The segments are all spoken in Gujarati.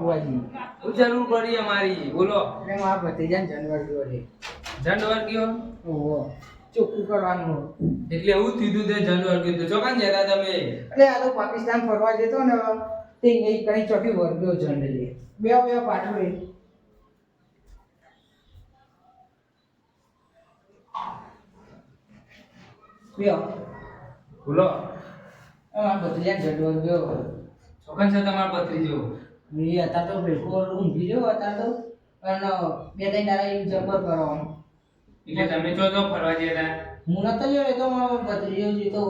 બુઆજી. હું જરૂર પડી અમારી બોલો. એટલે મારા ભત્રીજાને જનવર ગયો છે. જનવર કયો? ઓહો ચોખ્ખું કરવાનું. એટલે એવું કીધું તે જનવર કીધું ચોકાન જતા તમે? એટલે આ તો પાકિસ્તાન ફરવા જતો ને તે કઈ ચોથી વર્ગ્યો જનરલી બે પાછું રહી. બોલો. ભત્રીજાને જનવર ગયો. ચોકાન છે તમારો ભત્રીજો? એ હતા તો બિલકુલ ઊંઘી રહ્યો હતા તો પણ બે ત્રણ દાડા એવું જબર કરવાનું. એટલે તમે જો ફરવા જતા? હું નતો ગયો એ તો મારો ભત્રીજો છે તો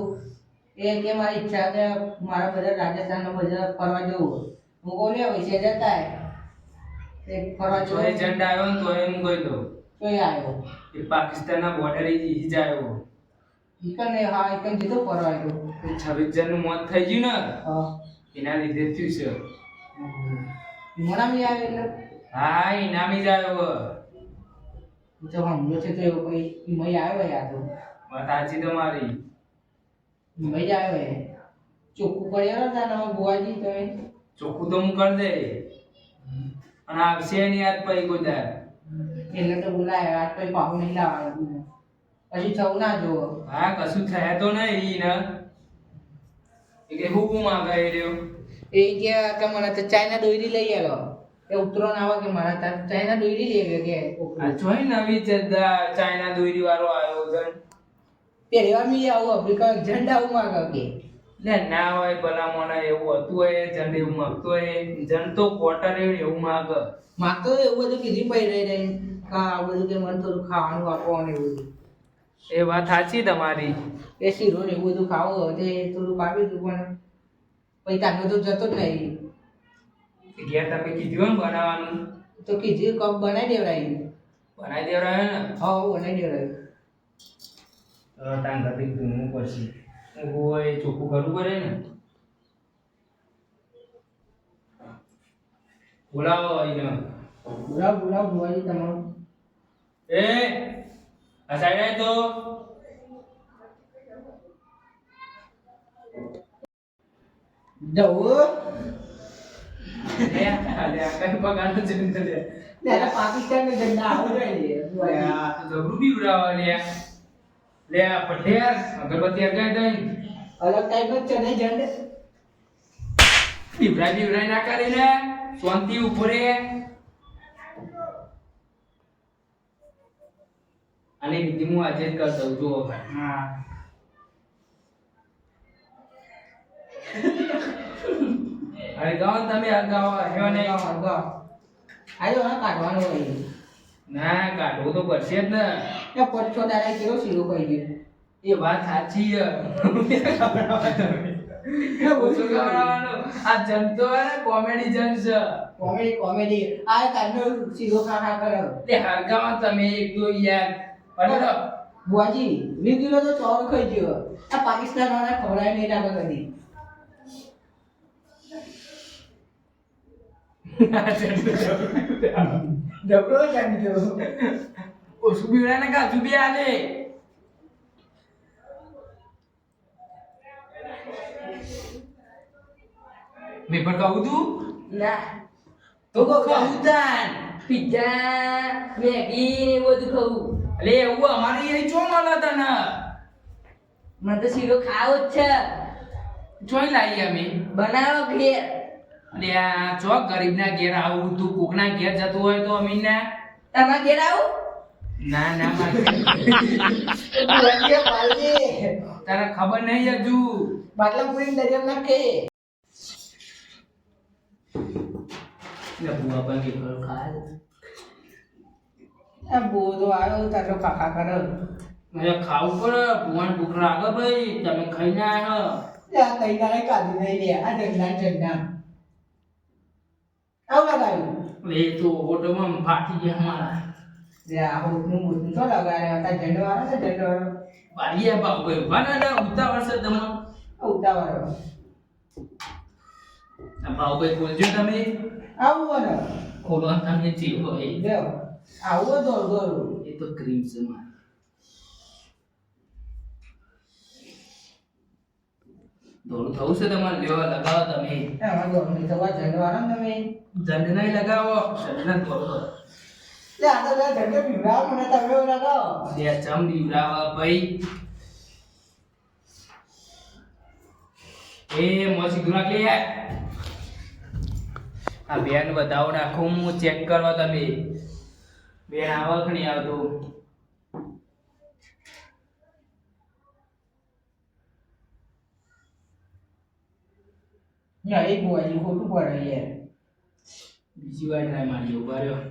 એ કે મારી ઈચ્છા કે મારા બધા રાજસ્થાનમાં બધા ફરવા જવું. હું બોલ્યો વિશે જતા એ ફરવા જવું. એ ઝંડા આવ્યો ને તો એમ કહી દો તો એ આવ્યો એ પાકિસ્તાનના બોર્ડરે જ આવ્યો. ઈકન ને હા ઈકન જીતો ફરવા આવ્યો. 26 જણનું મોત થઈ ગયું ને હા એના લીધે થયું છે. મોનામી આવે એટલે હા ઇનામી જ આવ્યો. તો હમલો છે તો એવો કોઈ મય આવ્યો યાર તો વાત સાચી તમારી. મય જ આવ્યો ચોખ્ખું કર્યો હતા ને બુઆજી તમે ચોખ્ખું તો હું કરી દે અને આવશે ની યાદ પડી કોઈ દાર એટલે તો બોલાય આજ તો પાહુ નહીં લાવવાનું પછી થવું ના જોવો. હા કશું થયા તો નહીં ને એટલે હું માંગે રહ્યો એ કે મને તો ચાઇના દોરી લઈ આલો એ ઉતરો ના આવે કે મારા તાર ચાઇના દોરી લેવી કે આ જોઈ નવી ચાઇના દોરી વાળો આવ્યો છે. પહેલી વાર મી આવું અફ્રિકા ઝંડા આવું માંગે કે લે ના હોય ભલા મને એવું હતું હોય ઝંડ એવું માંગતો હોય ઝંડ તો ક્વાર્ટર એવું માંગે માગતો એવું બધું કીધી પડી રહી કા આ બધું કે મને થોડું ખાવાનું આપો ને એવું બધું. એ વાત સાચી તમારી. એ શીરો ને એવું બધું ખાવું તે થોડું આપી દઉં પણ પછી તાનો તો જતો જ નહીં. ઘેર તમે કીધું ને બનાવવાનું તો કીધું કપ બનાવી દેવડાવી. બનાવી દેવડાવે ને? હા બનાવી દેવડાવી. તાન ઘટી ઘૂમવું પડશે. હોય ચોખ્ખું કરવું પડે ને. બોલાવો એને. બોલાવ બુઆજી તમારું. એ આ સાઈડ આય તો જવું લે આ કઈ પગાર જન લે લે પાકિસ્તાન નો ઝંડા આવો જોઈએ લે આ તો જબરું બી ઉડાવા લે આ પઠેર અગરબત્તી અગાઈ દઈ અલગ ટાઈપ નો છે ને ઝંડે બીવરાઈ ના કરે ને શાંતિ ઉપરે અને બીજી હું આજે જ કરતો જુઓ ભાઈ. હા અરે ગાવ તમે અગાવ આવ્યો ને આજો ના કાઢવાનો હોય ના કાઢવું તો પડશે જ ને. એ પચ્છો દાડા કેવો શીરો કહી ગયો એ વાત સાચી છે. ઓછું ખવડાવવાનું. આ જનતો હે ને કોમેડી જન છે. કોમેડી આ કાઢનો શીરો ખા કરો તે હરગામાં તમે એક દો યાર પડો બુઆજી 20 કિલો તો ચોર ખાઈ ગયો. આ પાકિસ્તાન વાળા ખવડાય નહીં લાગે કદી. ડબરો જાણજો ઓછું બીવડા ને કાજુ બી આલે. મેં પણ કહું તું ના તો કહું તાન પિઝા મેગી ને બધું ખાવું. અલે એવું અમારી અહીં ચો મળે તને મને તો શીરો ખાવો જ છે. જોઈ લાવી અમે. બનાવો ઘેર. અલે આ ચો ગરીબના ઘેર આવું તું કોકના ઘેર જતું હોય તો અમે ના તમારા ઘેર આવું. ના ના મારે બુઆજી પાલજી તને ખબર નહીં હજુ. બાટલા પૂરી દરિયા નાખે ને બુઆ પણ કે ઘર ખાય આ બોધો આવ્યો તારો કાકા કરો મને ખાવું પડે ભુવન ભૂખ લાગે ભાઈ તમે ખાઈને આવ્યો. આ કઈ ગાળે કાઢી નહીં લે આ ઝંડા આવું લગાવ્યું એ તો ઓટોમાં ફાટી ગયા અમારા. લે આ હોટનું મોટું તો લગાવ્યા હતા ઝંડો આવે છે ઝંડો બારીએ બાપુ ભાઈ વાના ના ઉતાવળ છે તમે ઉતાવળ આ ભાઈ બોલજો તમે આવું બને ખોલો તમે જીવ હોય દેવ આવું દોર દોર એ તો ક્રીમ છે મારે દોડું થવું છે તમારે લેવા લગાવો તમે અમારે દોડની થવા ઝંડવાના ને તમે ઝંડ નહીં લગાવો ઝંડના દોડો લે આ તો પેલા ઝંડો પીવડાવો મને તમે એવું લગાવો બે ચમ દીવડાવા ભાઈ એ મોસી ગુરાક લે આ બેન બતાવો નાખું હું ચેક કરવા તમે બેન આવક નહીં આવતું યા એક બોય ખોટું પડે યાર બીજી વાર ટ્રાય મારી ઉભા રહ્યો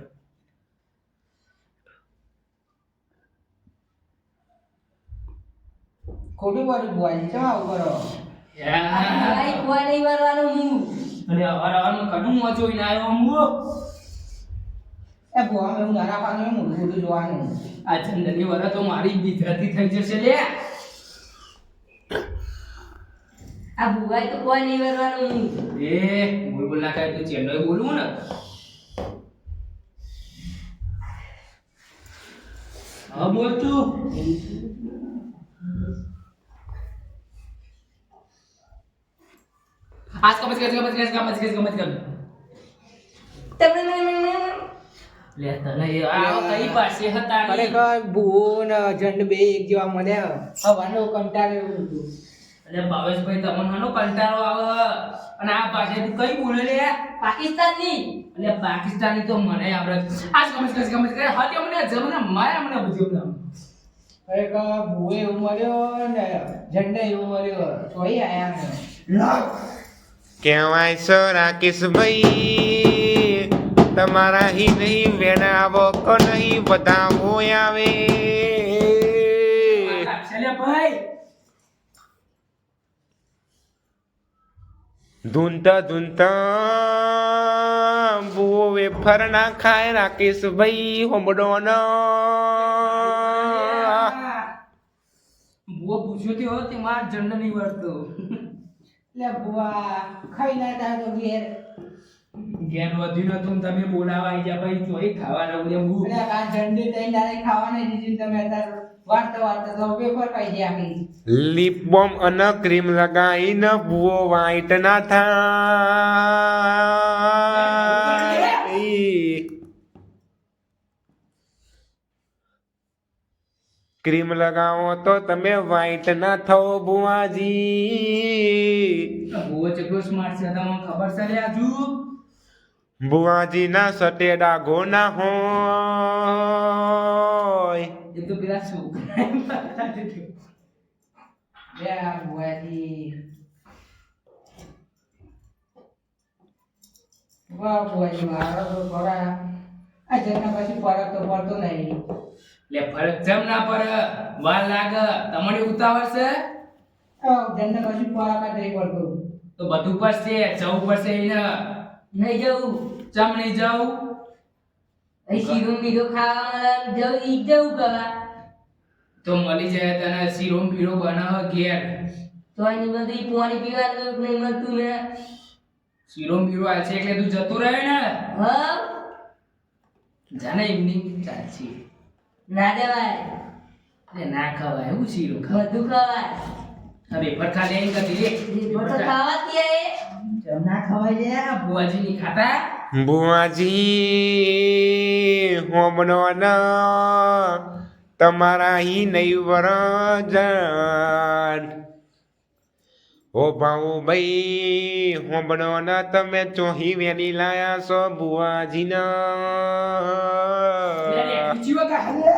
ખોટું પડે બોય ચમ આવું કરો ભાઈ કોઈ નહીં વરવાનું હું અને અવારવાનું કડું જોઈને આવ્યો હું એ બોવા એવું ના રાખવાનું એવું મોટું મોટું જોવાનું આ ચંદની વરા તો મારી બીજાતી થઈ જશે લે આ ભુવાઈ તો કોઈ નહીં વરવાનું હું એ બોલ બોલ ના કાય તું ચેન્ડો બોલું ને હા બોલ તું आज का मत कर ले तने ये आ कई પાસે હતા ને ખરેખર ભૂવો ને ઝંડ બે એક જેવા મળ્યા હવાનો કંટાળો એવું હતું અને ભાવેશભાઈ તમને હાનો કંટાળો આવે અને આ પાસે તું કઈ બોલે લે પાકિસ્તાનની એટલે પાકિસ્તાની તો મને આપણે આજ ગમત કરે હાથે મને જમને માયા મને બુજ્યો ના ખરેખર ભૂવો એવું મળ્યો ને ઝંડ એવું મળ્યો તોય આયા ને કહેવાય છે રાકેશભાઈ તમારા હી નહીં વેણાવો કો નહીં બધાવો આવે ચાલ્યા ભાઈ ધૂનતા બુઓ વેફર ના ખાય રાકેશભાઈ હોમડો ન બુઓ પૂછ્યો તે હોત માર જંડ નહીં વળતો લે બુઆ ખાઈ ના તા તો ઘેર ઘેર વધી ન તું તમે બોલાવા આવી જા ભાઈ ચોઈ ખાવા રહું ને હું એટલે આ ઝંડી તઈ ડાયરેક્ટ ખાવા નહીં દીધી તમે અત્યારે વાર્તા તો પેપર પાઈ ગયા આખી લીપ બોમ્બ અને ક્રીમ લગાવીને બુઓ વાઈટ ના થાય ક્રીમ લગાવો તો તમે વાઈટ ના થો બુઆજી બુઓ ચકલો સ્માર્ટ છે તમને ખબર છે લે આજુ બુઆજી ના સટેડા ગોના હોય એ તો પેલા છોકરા લે આ બુઆજી વાહ બુઆજી મારો તો થોડા આ જન્મ પછી ફરક તો પડતો નહીં લે ફરક જેમ ના પર વાર લાગ તમને ઉતાવળ છે જન્મ પછી ફરક જ નહીં પડતો તો બધું પર છે જવું પડશે એને નહીં જવું ચમ નહીં જાવ અહીં શીરો મીરો ખાવા મળે જવું ઈ જવું કરવા તો મળી જાય તને શીરો પીરો બનાવ ઘેર તો એની બધી પાણી પીવાનું નહીં મળતું ને શીરો પીરો આ છે એટલે તું જતો રહે ને હા જાને ઇવનિંગ ચાલશે ના દેવાય એટલે ના ખવાય એવું શીરો ખાવ બધું ખવાય હવે ફરખા લઈને કદી લે તો ખાવા ત્યાં જમ ના ખવાય લે બુઆજી ની ખાતા બુઆજી હોમનો ન તમારા હી નહીં વરજન ઓ ભાઉ ભાઈ હોમનો ન તમે ચોહી વેલી લાયા છો બુઆજી લે પૂછી વગા હલે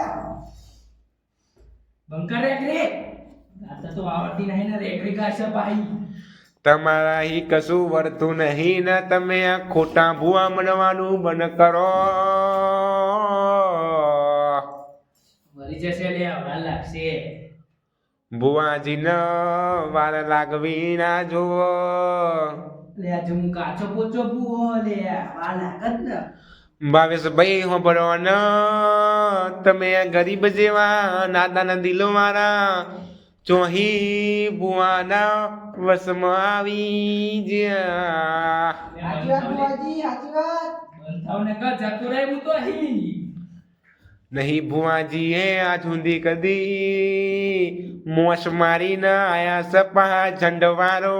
બંકર રેકરી આ તો આવડતી નહીં ને રેકરી કાશે ભાઈ તમારા હી કશું વર્તું નહીં ને તમે આ ખોટા ભૂવા બનવાનું બંધ કરો મરી જશે લે વાર લાગશે બુઆજી ન વાર લાગવી ના જોવો લે આજે હું કાચો પોચો બુઓ લે વાર લાગત ને ભાવેશભાઈ હોબળો ન તમે ગરીબ જેવા નાદાના દિલો મારા ચોહી બુઆના વસમાં આવી જ્યા સાચી વાત બુઆજી સાચી વાત બંધાવને કા જતો રહે હું તો હી નહીં ભુવાજી એ આ સુધી કદી મોસ મારીને આયા સપા ઝંડવારો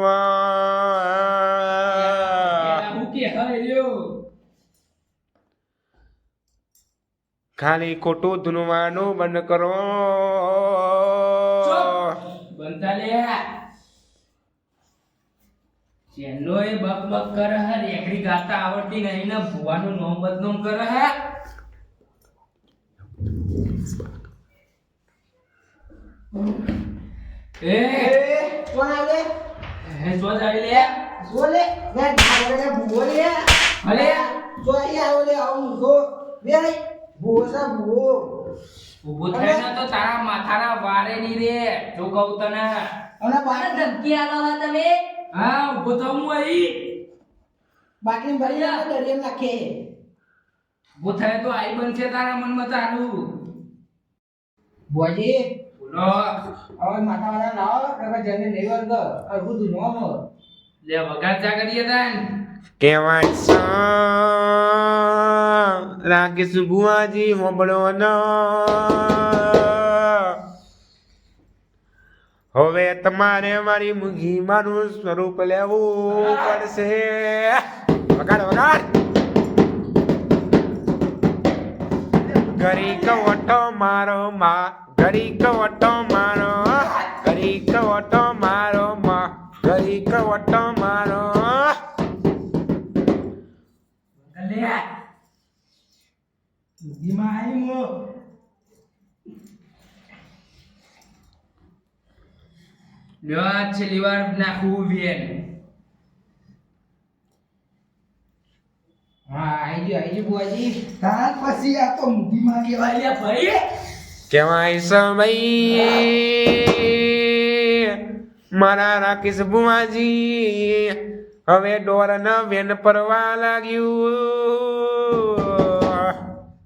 હું કે હવે લ્યો ખાલી ખોટું ધૂનવાનું બંધ કરો બનતા લે ચેનો એ બક બક કરે હે રેકડી ગાતા આવડતી નહીં ને ભુવાનું નોમ બદનામ કરે હે એ કોણ આવે હે જો જાય લે બોલે મે ઢાબરે બોલે અલે જો અહીં આવો લે આવો મૂકો બે ભૂસા ભૂ ઊભો થાય ને તો તારા માથાના વારે ની રે જો કહું તને અને મને ધમકી આલો હો તમે હા ઊભો થાઉં હું અહીં બાટલી ભરી દરિયામાં નાખે ઊભો થાય તો આઈ બનશે તારા મનમાં તારું બોજી બોલો હવે માથાવાળા લાવો નકર જને નહીં વર્ગ અરગું દુનો લે વગાડ જા કરીએ તાન કહેવાય છે રાકેશ ભુવાજી હોંભળો ન હવે તમારે મારી મુગી મારું સ્વરૂપ લેવું પડશે વગાડ વગાડ ઘડી કવટો મારો માં ઘડી કવટો મારો ઘડી કવટો મારો માં ઘડી કવટો મારો લે દીમાં આઈ મો લ્યો છેલ્લી વાર નાખું વેન હા આઈ ગયો બોજી તાર પછી આ તો મુઠીમાં કેવાય લે ભાઈ કહેવાય છે ભાઈ મારા રાકેશ બુવાજી હવે ડોર ન વેન પરવા લાગ્યું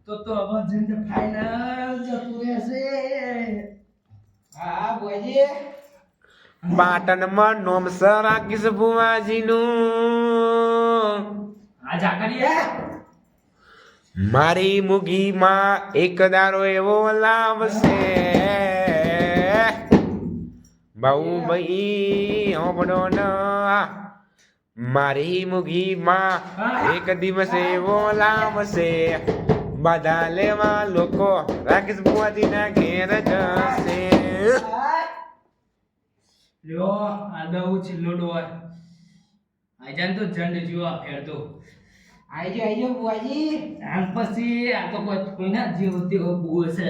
તો હવે જંડ ફાઇનલ જતું રહેશે હા બોજી પાટણમાં નોમ છે રાકેશ બુવાજીનું આ જા કરીએ મારી મુગીમાં એક દારો એવો લાવશે બહુ ભાઈ હોબડો ન મારી મુગીમાં એક દિવસ એવો લાવશે બધા લેવા લોકો રાકેશ બુવાજીના ઘેર જશે લ્યો આ દઉં છેલ્લો ડોર આ જાન તો જંડ જીવા ફેરતો આઈ ગયો બોજી આમ પછી આ તો કોઈ કોઈના જીવ તેવો બુઓ છે